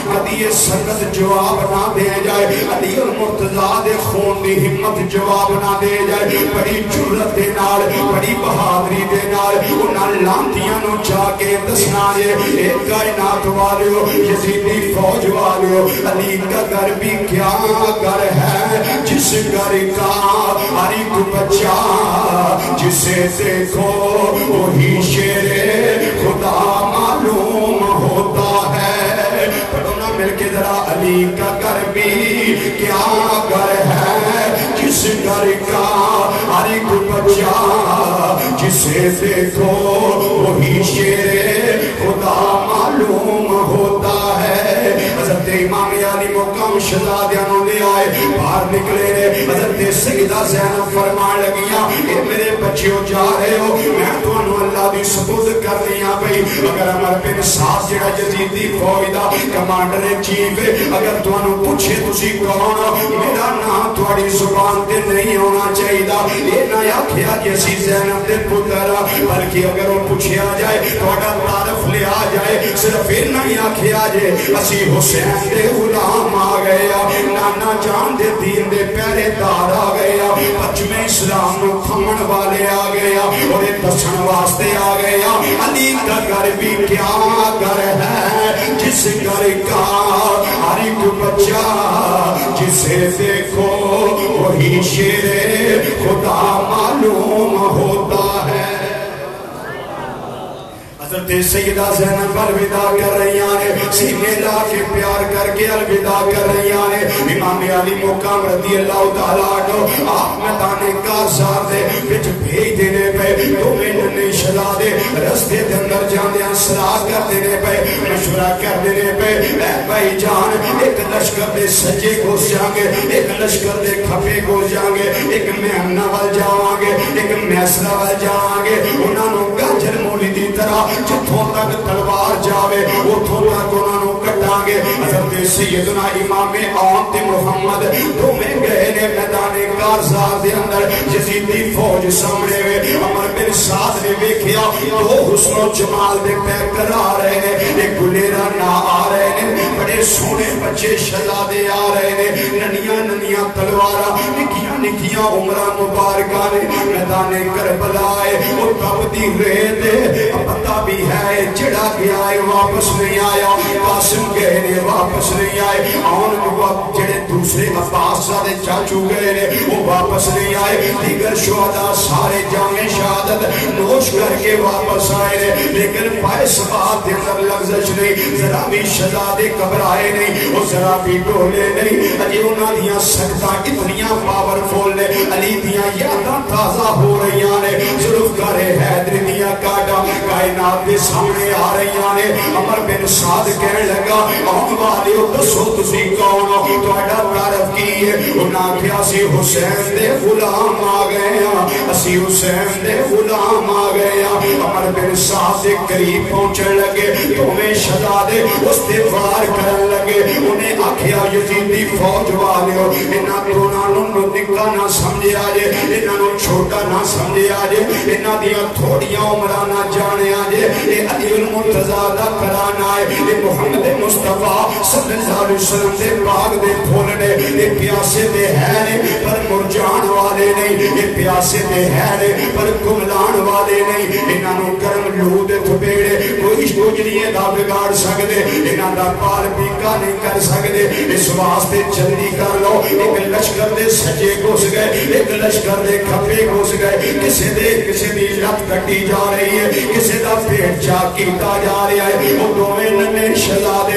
[SPEAKER 1] کدی یہ سخت جواب نہ دے جائے علی المرتضیٰ دے خون دی ہمت جواب نہ دے جائے بڑی جرت دے نال بڑی بہادری دے نال انہاں لانتیاں نوں جا کے دسنا ہے اے کائنات والیو یزیدی فوج والیو علی کا گھر بھی کیا گھر ہے جس گھر کا ہر ایک بچہ جسے دیکھو وہی شیر خدا معلوم ہوتا ہے پڑھونا مل کے ذرا علی کا گھر بھی کیا گھر ہے جس گھر کا ہر ایک بچہ جسے دیکھو وہی شیر خدا معلوم ہوتا ہے حضرت امام علی مقام شہزادیاں نوں لے آئے باہر نکلے نے حضرت سیدہ زینب فرمان لگیاں اے میرے بچیو جا رہے ہو میں تانوں اللہ دی سپرد کرنی آ پئی اگر عمر بن سعد جڑا یزیدی فوج دا کمانڈر ان چیف ہے اگر تانوں پوچھے تسی کون میرا نام تہاڈی زبان تے نہیں ہونا چاہیے اے نہ آکھیا کہ اسی زینب دے پتر بلکہ اگر وہ پوچھیا جائے تہاڈا تعارف لیا جائے صرف اتنا ہی آکھیا جے اسی حسین دے غلام آ گیا نانا جان دے دین دے پہرے دار آ گیا پچھم اسلام نو تھمن والے آ گیا اور دسن واسطے آ گیا علی کا گھر بھی کیا گھر ہے جس گھر کا ہر ایک بچہ جسے دیکھو وہی شیر خدا معلوم ہوتا ہے حضرت سیدہ زینب الوداع کر رہی ہیں سینے لا کے پیار کر کے الوداع کر رہی ہیں امام علی مقام رضی اللہ تعالیٰ عنہ آپ میدان کارزار دے وچ بھیج دینے پہ دو ننے شہزادے رستے دے اندر جاندیاں صلاح کر دینے پہ مشورہ کر دینے پہ اے بھائی جان ایک لشکر دے سجے گھس جائیں گے ایک لشکر دے کھپے گھس جائیں گے ایک مہمنا وال جاؤں گے ایک میسرہ وال جاؤں گے انہاں نوں گاجر مولی دی طرح جتھوں تک تلوار جاوے اتھوں تک انہاں نوں کٹاں گے حضرت سیدنا امام آمد محمد دو میں گئے نے میدان کارزار دے اندر یزیدی فوج سامنے ہوئے عمر بن سعد نے ویکھیا دو حسن و جمال دے پیکر آ رہے نے ایک گلیرا نہ آ رہے نے بڑے سونے بچے شہزادے آ رہے نے ننیاں ننیاں تلواراں نکیاں نکیاں عمراں مبارکاں نے میدان کربلا ہے او تپدی ریت پتہ بھی ہے جڑا گیا ہے واپس نہیں آیا قاسم گئے نے واپس نہیں آئے آن وقت جڑے دوسرے عباس زادے چاچو گئے نے وہ واپس نہیں آئے دیگر شہداء سارے جامع شہادت نوش کر کے واپس آئے نے لیکن پائے سبات دے اندر لغزش نہیں ذرا بھی شہزادے گھبرائے نہیں وہ ذرا بھی ڈولے نہیں اجے انہاں دیاں سکتاں اتنیاں پاورفل نے علی دیاں یاداں تازہ ہو رہیاں نے ذوالفقار حیدر دیاں کاٹا کائنات دے سامنے آ رہی نے. عمر بن سعد کہنے لگا آن والے دسو تسی کون ہو, تہاڈا تعارف کی ہے؟ انہاں کہا اسی حسین دے غلام آ گئے ہاں, اسی حسین دے غلام آ گئے ہاں. عمر بن سعد دے قریب پہنچن لگے, دوویں شہزادے اس تے وار کرن لگے. انہیں آکھیا یزیدی فوج والیو انہاں دوناں نوں نکا نہ سمجھیا جے, انہاں نوں چھوٹا نہ سمجھیا جے, انہاں دیاں تھوڑیاں عمراں نہ جانیا جے. اے علی المرتضیٰ دا کرانا ہے, اے محمد مصطفیٰ صلی اللہ علیہ وسلم دے باغ دے پھول نے. اے پیاسے دے ہے نے پر مرجان والے نہیں, اے پیاسے دے ہے نے پر کملان والے نہیں. انہاں نوں گرم لو دے تھپیڑے کوئی شوجنیے دا بگاڑ سکدے, انہاں دا پال پیکا نہیں کر سکدے. اس واسطے جلدی کر لو, ایک لشکر دے سجے گھس گئے, ایک لشکر دے کھپے گھس گئے. کسے دی لت کٹی جا رہی ہے, کسے دا پیٹ چاک کیتا جا رہا ہے. وہ دوویں ننے شہزادے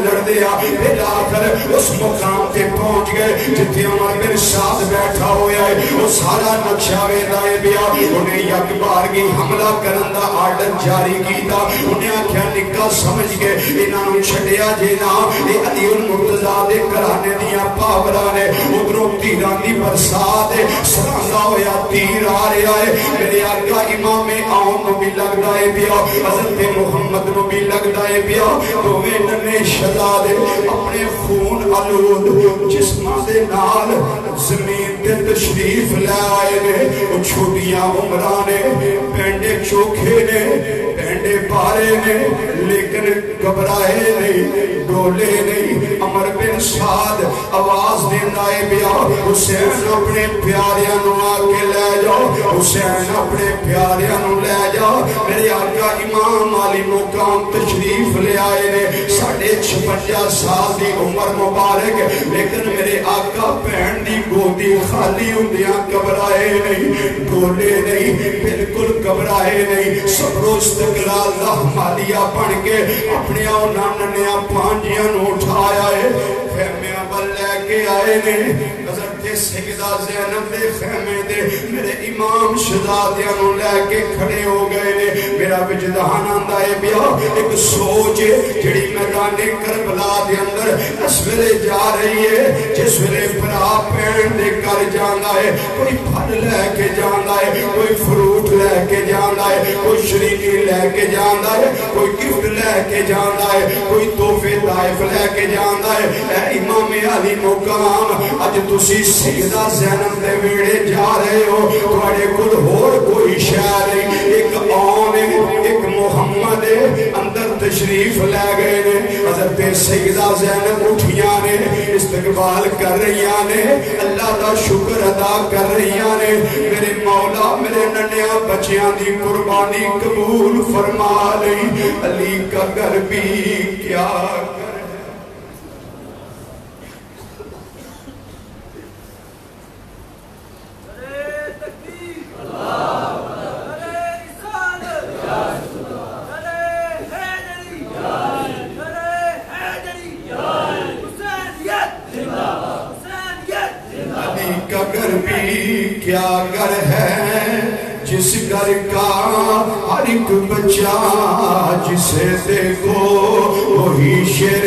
[SPEAKER 1] لڑدیاں پھر آخر اس مقام تے پہنچ گئے جتھے عمر بن سعد بیٹھا ہویا ہے. وہ سارا نقشہ ویندا ہے پیا. انہیں یک بارگی حملہ کرن دا آرڈر جاری کیتا. انہیں آکھیا نکا سمجھ کے انہاں نوں چھڈیا جے نا, اے علی المرتضیٰ دے گھرانے دیاں پاوراں نے. ادھروں تیراں دی برسات ہے, سرانگا ہویا تیر آ رہا ہے. میرے آقا امام آن نو بھی لگدا ہے پیا, حضرت محمد نو بھی لگدا ہے پیا. دوویں ننے شہزادے اپنے خون آلود جسماں دے نال زمین تے تشریف لے آئے نے. وہ چھوٹیاں عمراں نے, پینڈے چوکھے نے, پینڈے پارے نے, لیکن گھبرائے نہیں, ڈولے نہیں. عمر بن سعد آواز دیندا ہے پیا حسین اپنے پیاریاں نو آ کے لے جاؤ, حسین اپنے پیاریاں نو لے جاؤ. میرے آقا امام علی مقام تشریف لے آئے نے, 56 سال دی عمر مبارک, لیکن میرے آقا بہن دی گودی خالی ہوندیاں گھبرائے نہیں, ڈولے نہیں, بالکل گھبرائے نہیں. صبر و استقلال دا مالیہ بن کے اپنے ننیاں پانجیاں نو اٹھایا ہے, خیمیاں بل لے کے آئے نے. حضرت سیدہ زینب دے خیمے دے میرے امام شہزادیاں نو لے کے کھڑے ہو گئے نے. میرا وجدان آندا ہے بیا ایک سوچ جڑی میدان کربلا دے اندر اس ویلے جا رہی ہے, جس ویلے بھرا بہن دے گھر جاندا ہے, کوئی پھل لے کے جاندا ہے, کوئی فروٹ لے کے جاندا ہے, کوئی شریکی لے کے جاندا ہے, کوئی گفٹ لے کے جاندا ہے, کوئی تحفے طائف لے کے جاندا ہے. اے امام علی مقام اج تسی سیدہ زینب دے ویڑے جا رہے ہو, تواڈے کول ہور کوئی شے نہیں, ایک آن ایک محمد اندر تشریف لے گئے نے. حضرت سیدہ زینب اٹھیاں نے, استقبال کر رہیاں نے, اللہ دا شکر ادا کر رہیاں نے. میرے مولا میرے ننیاں بچیاں دی قربانی قبول فرما لئی, علی کا گھر بھی کیا کیا گھر ہے جس گھر کا ہر ایک بچہ جسے دیکھو وہی شیر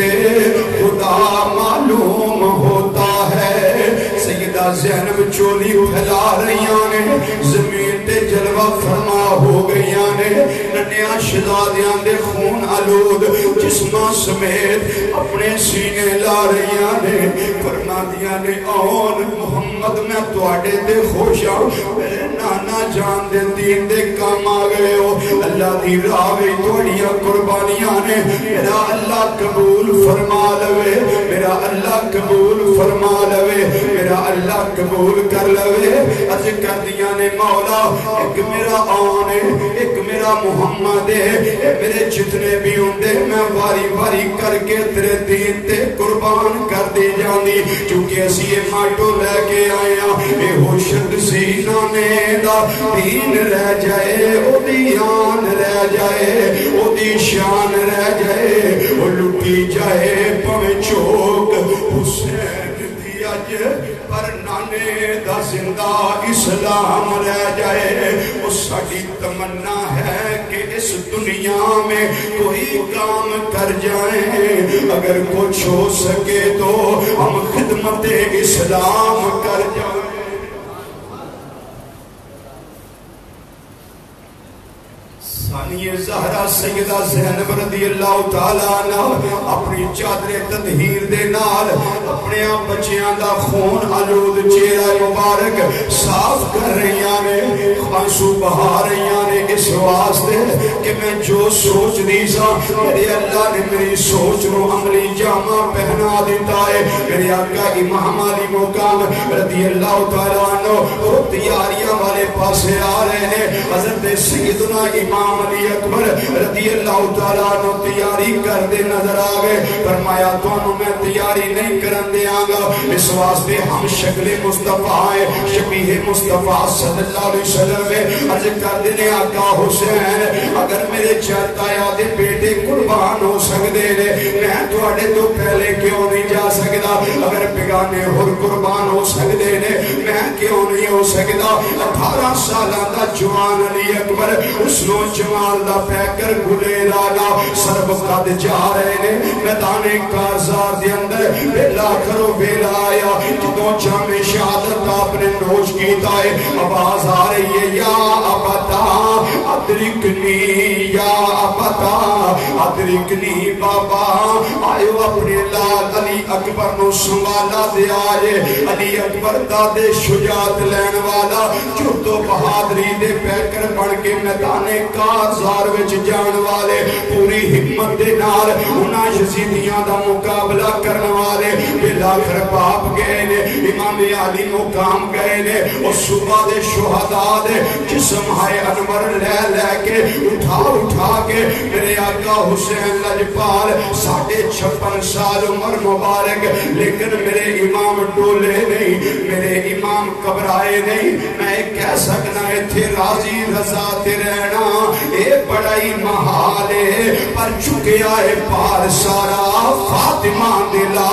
[SPEAKER 1] خدا معلوم ہوتا ہے. سیدہ زینب چولی پھیلا رہیاں نے, زمین تے جلوہ فرما ہو گئیاں نے. ننیاں شہزادیاں دے خون آلود جسماں سمیت اپنے سینے لا رہیاں نے, فرما دیاں نے آن محمد میں تواڈے تے خوش ہوں, میرے نانا جان دے دین دے کام آ گئے ہو, اللہ دی راہ وچ تواڈیاں قربانیاں نے, میرا اللہ قبول فرما لوے, میرا اللہ قبول فرما لوے, میرا اللہ قبول کر لوے. عرض کر دیاں نے مولا ایک میرا آن ہے, ایک میرا محمد ہے, میرے جتنے بھی ہوندے میں واری واری کر کے تیرے دین تے قربان کر دے جانی, چونکہ اسی یہ ماٹو لے کے آئے ہیں. اے ہوشد سی نانے دا دین رہ جائے, او دی آن رہ جائے, او دی شان رہ جائے, او لٹی جائے پویں چوک حسین دی اج پر نانا زمانے دا زندہ اسلام رہ جائے. اس ساڈی تمنا ہے کہ اس دنیا میں کوئی کام کر جائیں, اگر کچھ ہو سکے تو ہم خدمت اسلام کر جائیں. ثانی زہرا سیدہ زینب رضی اللہ تعالیٰ عنہ اپنی چادر تطہیر دے نال اپنے بچیاں دا خون آلود چہرہ مبارک صاف کر رہیاں نے, آنسو بہا رہیاں نے اس واسطے کہ میں جو سوچ دی سا میرے اللہ نے میری سوچ نو عملی جامع پہنا دیتا ہے. میرے آقا امام علی مقام رضی اللہ تعالیٰ عنہ وہ تیاریاں والے پاسے آ رہے ہیں. حضرت سیدنا امام علی اکبر رضی اللہ تعالیٰ عنہ تیاری کر دے نظر آگئے. فرمایا تو میں تیاری نہیں کرن دے آگا, اس واسطے ہم شکل مصطفیٰ ہیں, شبیہ مصطفیٰ صلی اللہ علیہ وسلم میں عرض کر دینے آقا حسین اگر میرے چاہتا یادے بیٹے قربان ہو سکتے ہیں میں توڑے تو پہلے کیوں نہیں جا سکتا, اگر بگانے ہر قربان ہو سکتے ہیں میں کیوں نہیں ہو سکتا. 18 سالہ دا جوان علی اکبر اس نو جمال دا پیکر گلے لانا سرب قد جا رہے نے میدان کارزار دے اندر بیلا کرو بیلا آیا جدوں جامع شہادت آپ نے نوش کیتا ہے. آواز آ رہی ہے یا ابتا ادرکنی, یا ابتا ادرکنی, بابا آئیو اپنے لال علی اکبر نو سنبالا دے آئے. علی اکبر دادے شجاعت لین والا جو تو بہادری دے پیکر بڑھ کے میدان کارزار وچ جان والے پوری ہمت دے نال انہاں یزیدیاں دا مقابلہ کرن والے بلاخر باپ گئے نے, امام علی مقام گئے نے, اور صبح دے شہداء دے جسم ہائے انور لے لے کے اٹھا کے میرے آقا حسین لجپال 56 سال عمر مبارک, لیکن میرے امام ڈولے نہیں, میرے امام گھبرائے نہیں. میں کہہ سکنا ہے تھے راضی رضا تے رہنا اے بڑائی محال ہے, پر چکیا ہے پار سارا فاطمہ دلا.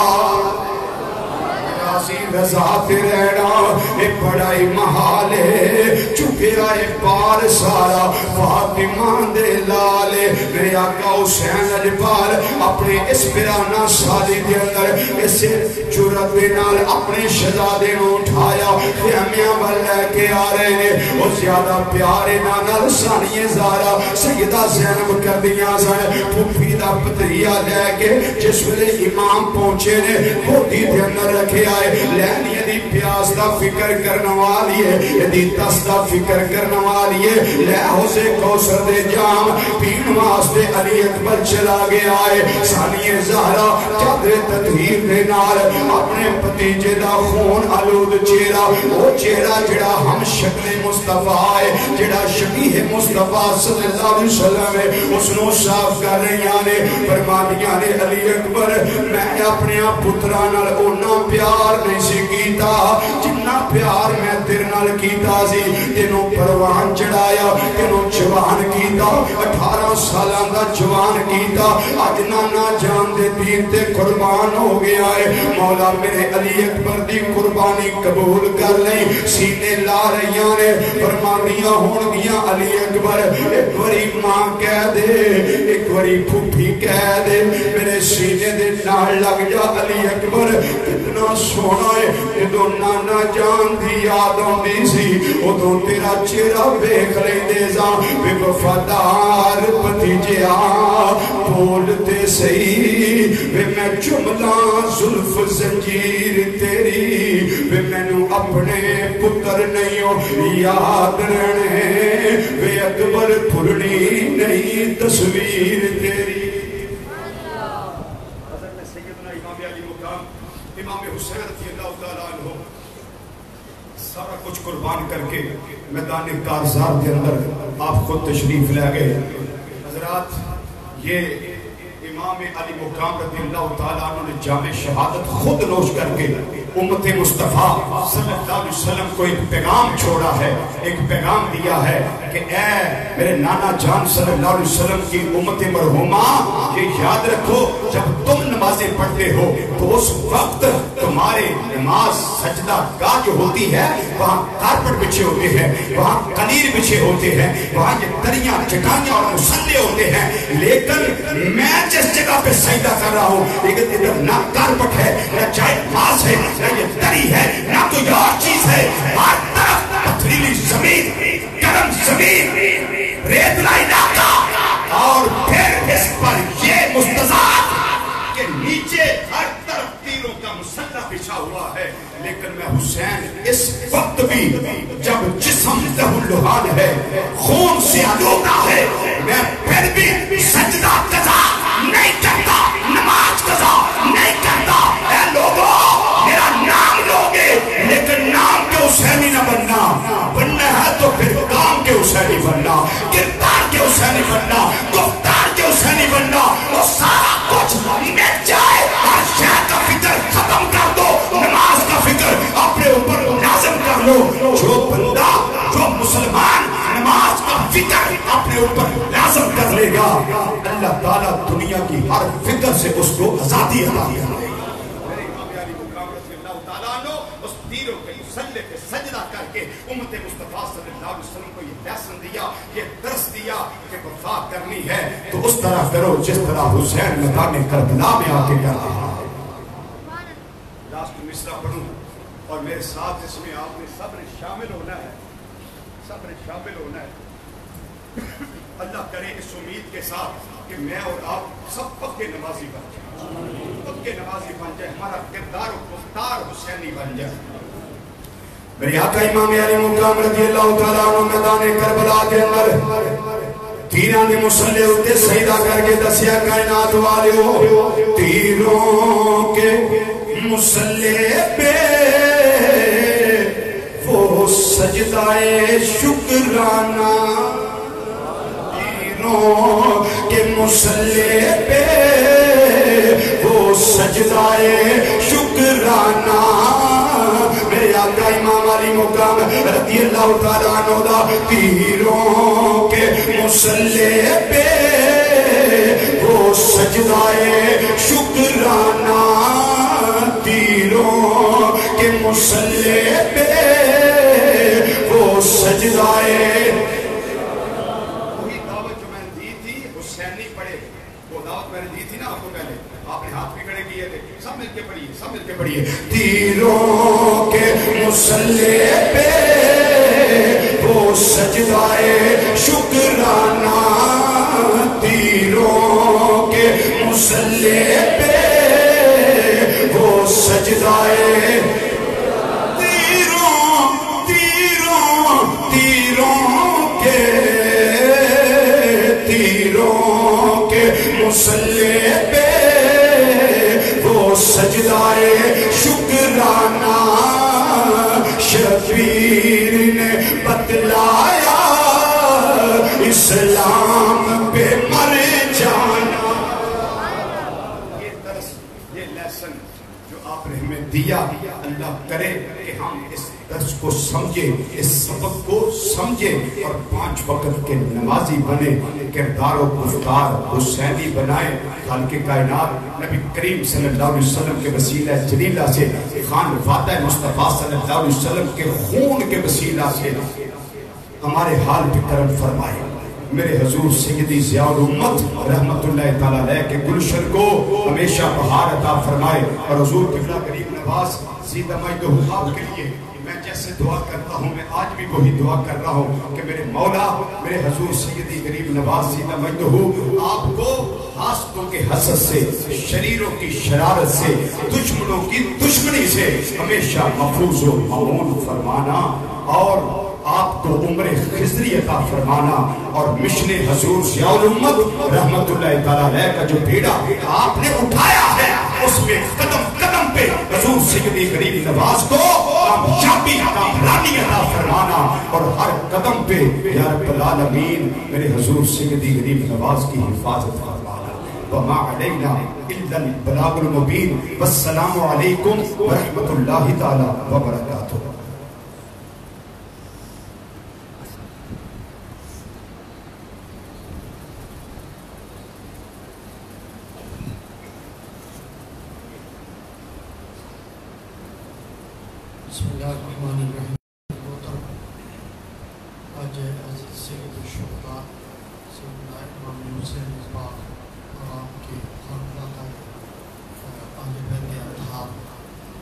[SPEAKER 1] راضی رضا تے رہنا اے بڑائی محال ہے, چکیا ہے پار سارا فاطمہ دلال. میرے آقا حسین لجپال اپنے اس پیرانہ سالی دے اندر اس جرت دے نال اپنے شہزادے نو اٹھایا خیمیاں بل لے کے آ رہے نے. اور زیادہ پیارے نال ثانی زہرا سیدہ زینب کر دیا سن پھوپھی دا پتریا لے کے جس ویلے امام پہنچے نے گودی دے اندر رکھے آئے. لینی دی پیاس دا فکر کرنے والی ہے, دی دست دا فکر کرنے والی ہے. لے حوض کوثر دے جام پین واسطے علی اکبر چلا گیا ہے. ثانی زہرا چادر تطہیر دے نال اپنے پتیجے دا خون آلود چہرہ, وہ چہرہ جڑا ہم شکل مصطفیٰ ہے, جڑا شبیہ مصطفیٰ صلی اللہ علیہ وسلم ہے, اس نو صاف کر رہی نے. فرمانیاں نے علی اکبر میں اپنے پترا نال اونا پیار نہیں سی کیتا جنہ پیار میں تیرے نال کیتا سی. تینوں پروان چڑھایا, تینوں جوان کیتا, 18 سالہ دا جوان کیتا, آج نانا جان دے دین تے قربان ہو گیا ہے. مولا میرے علی اکبر دی قربانی قبول کر لیں. سینے لا رہیاں نے فرمانیاں ہون گیاں علی اکبر ایک وری ماں کہہ دے, ایک وری پھوپھی کہہ دے, میرے سینے دے نال لگ جا علی اکبر. کتنا سونا ہے جدو نانا جان دی یاد آندی سی ادو تیرا چہرہ ویکھ لیندے ساں. بے وفادار بھتیجیا بولتے سہی وے میں جملہ زلف زنجیر تیری, وے مینوں اپنے پتر نہیں ہو یاد رہنے, وے اکبر پھرنی نہیں تصویر تیری. حضرت سیدنا امام علی مقام امام حسین رضی اللہ تعالیٰ عنہ سارا کچھ قربان کر کے میدان کارزار کے اندر آپ خود تشریف لے گئے. حضرات یہ امام امام علی مقام رضی اللہ تعالیٰ عنہ نے جامع شہادت خود نوش کر کے امت مصطفیٰ صلی اللہ علیہ وسلم کو ایک پیغام چھوڑا ہے، ایک پیغام دیا ہے کہ اے میرے نانا جان صلی اللہ علیہ وسلم کی امت مرحومہ، یہ یاد رکھو جب تم نمازیں پڑھتے ہو تو اس وقت تمہارے نماز سجدہ گاہ جو ہوتی ہے وہاں کارپٹ بچھے ہوتے ہیں، وہاں قلیر بچھے ہوتے ہیں، وہاں یہ دریاں چٹائیاں اور مصلے ہوتے ہیں، لیکن میں جس جگہ پہ سجدہ کر رہا ہوں لیکن ادھر نہ کارپٹ ہے، نہ چائے پاس ہے، نہ یہ دری ہے، نہ کوئی اور چیز ہے، ہر طرف پتھریلی زمین، گرم زمین، ریتلا علاقہ، اور پھر اس پر یہ مستضعف کہ نیچے ہر طرف تیروں کا مسلح بچھا ہوا ہے، لیکن میں حسین اس وقت بھی جب جسم لہو لہان ہے، خون سے آلودہ ہے، میں پھر بھی سجدہ قضا نہیں کرتا، نماز قضا نہیں کرتا۔ اے لوگوں، میرا نام لوگے لیکن نام کے حسینی نہ بننا، بننا ہے تو پھر کام کے حسینی بننا، کردار کے حسینی بننا، گفتار کے حسینی بننا، وہ سارا کچھ مٹ جائے اور شہر کا فکر ختم کر دو، نماز کا فکر اپنے اوپر لازم کر لو۔ جو بندہ، جو مسلمان نماز کا فکر اپنے اوپر لازم کر لے گا، اللہ تعالیٰ دنیا کی ہر فکر سے اس کو آزادی عطا کرے گا۔ میرے امام علی مقام رضی اللہ تعالیٰ عنہ اس تیروں کے مسلح پہ سجدہ کر کے امت مصطفیٰ صلی اللہ علیہ وسلم کو یہ لیسن دیا، یہ درس دیا کہ وفا کرنی ہے تو اس طرح کرو جس طرح حسین میدان کربلا میں آ کے کرتا ہے۔ لاسٹ مصرع پڑھوں اور میرے ساتھ اس میں آپ نے صبر شامل ہونا ہے، صبر شامل ہونا ہے۔ اللہ کرے اس امید کے ساتھ کہ میں اور آپ سب پکے نمازی بن جائیں، پکے نمازی بن جائیں، ہمارا کردار و گفتار حسینی بن جائے۔ میرے آقا امام علی مقام رضی اللہ تعالیٰ عنہ میدان کربلا کے اندر تیروں کے مسلح اتے سجدہ کر کے دسیا کائنات والیو، تیروں کے مسلح پہ وہ سجدہ شکرانہ، تیروں کے مسلح پہ وہ سجدہ شکرانہ، میرے آقا امام علی مقام رضی اللہ تعالیٰ عنہ دا تیروں کے مسلح پہ وہ سجدہ شکرانہ، تیروں کے مسلح پہ وہ سجدہ۔ وہی دعوت جو میں نے دی تھی حسینی پڑھے، وہ دعوت میں نے دی تھی نا آپ کو پہلے، آپ نے ہاتھ بھی کھڑے کیے تھے، سب مل کے پڑھیے، سب مل کے پڑھیے۔ تیروں کے مسلح پہ وہ سجدہ شکرانہ، تیروں کے مسلح پہ وہ سجدہ، تیروں تیروں تیروں کے تیروں کے مسلح پہ وہ سجدہ شکرانہ، شبیر نے بتلایا اسلام پہ مر جانا۔ یہ درس، یہ لیسن جو آپ نے ہمیں دیا، اللہ کرے کہ ہم اس درس کو سمجھے، اس سبق کو سمجھے اور 5 وقت کے نمازی بنے، کردار و گفتار حسینی بنائیں۔ خالق کائنات نبی کریم صلی اللہ علیہ وسلم کے وسیلہ جلیلہ سے، خان فاتح مصطفیٰ صلی اللہ علیہ وسلم کے خون کے وسیلہ سے ہمارے حال پہ کرم فرمائے۔ میرے حضور سیدی ضیاء الامت رحمت اللہ تعالیٰ علیہ کے گلشن کو ہمیشہ بہار عطا فرمائے، اور حضور قبلہ کریم نواز سیدہ مجدہ آپ کے لیے میں جیسے دعا کرتا ہوں، میں آج بھی وہی دعا کر رہا ہوں کہ میرے مولا، میرے حضور سیدی غریب نواز سیدہ مجدہ آپ کو حاسدوں کے حسد سے، شریروں کی شرارت سے، دشمنوں کی دشمنی سے ہمیشہ محفوظ و معمون فرمانا، اور آپ کو عمر خضری عطا فرمانا، اور مشن حضور ضیاء الامت رحمت اللہ تعالیٰ علیہ کا جو بیڑا آپ نے اٹھایا ہے، اس میں قدم قدم پہ حضور سیدی غریب نواز کو کامیابی کامرانی عطا فرمانا، اور ہر قدم پہ یا رب العالمین میرے حضور سیدی غریب نواز کی حفاظت فرمانا۔ وما علینا الا البلاغ المبین والسلام علیکم ورحمۃ اللہ تعالی وبرکاتہ.
[SPEAKER 2] بسم اللہ الرحمن الرحیم. آج عزیز سید الشہداء سیدنا امام حسین مصباح اور آپ کے خاندان اہل بیت اطہار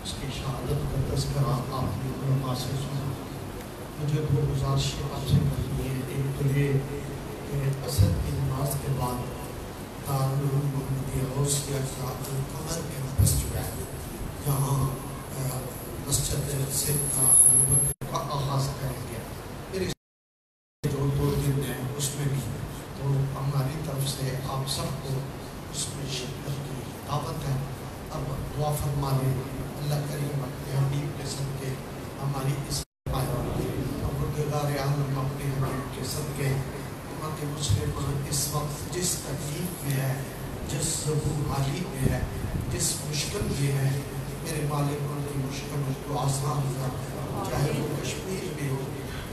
[SPEAKER 2] اس کی شہادت کا تذکرہ آپ نے علماء سے سنا. مجھے دو گزارش آپ سے کرنی ہے. ایک تو یہ کہ اسد کی نماز کے بعد دارالعلوم محمدیہ غوثیہ کا القمر کیمپس جو ہے جہاں مسجد سیدنا ابوبکر کا آغاز کریں گے. پھر جو 2 دن ہیں اس میں بھی تو ہماری طرف سے آپ سب کو اس میں شرکت کی دعوت ہے. اب دعا فرما لیں اللہ کریم اپنے حبیب کے صدقے ہماری اس بردگار عالم اپنے حبیب کے صدقے امت مسلمان اس وقت جس تکلیف میں ہے, جس ضبور حالی میں ہے, جس مشکل میں ہے, میرے مالک ان کی مشکل کو آسان کر. چاہے وہ کشمیر میں ہو,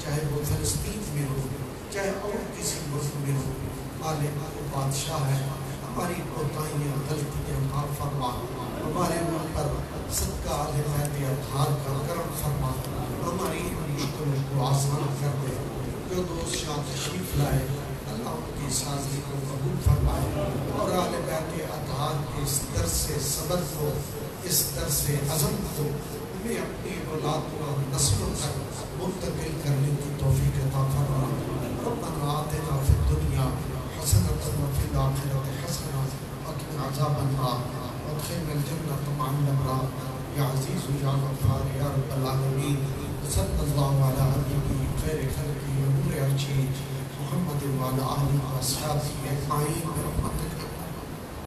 [SPEAKER 2] چاہے وہ فلسطین میں ہو, چاہے اور کسی ملک میں ہو, مالک وہ بادشاہ ہے. ہماری کوتاہیاں غلطیاں معاف فرما, ہمارے من پر صدقہ اہل بیت اطہار کا کرم فرما, ہماری ان مشکلوں کو آسان کر دے. جو دوست شاہ تشریف لائے اللہ ان کی سازی کو قبول فرمائے اور اہل بیت اطہار کے اس درس صبر کو, اس درس عزم کو ہمیں اپنی اولاد اور نسلوں تک منتقل کرنے کی توفیق عطا فرما. ربنا آتنا فی الدنیا حسنۃ وفی الآخرۃ حسنۃ وقنا عذاب النار وادخلنا الجنۃ مع الابرار یا عزیز یا غفار یا رب العالمین. صلی اللہ علی حبیبہ خیر خلقہ ونور عرشہ محمد وعلی آلہ واصحابہ اجمعین.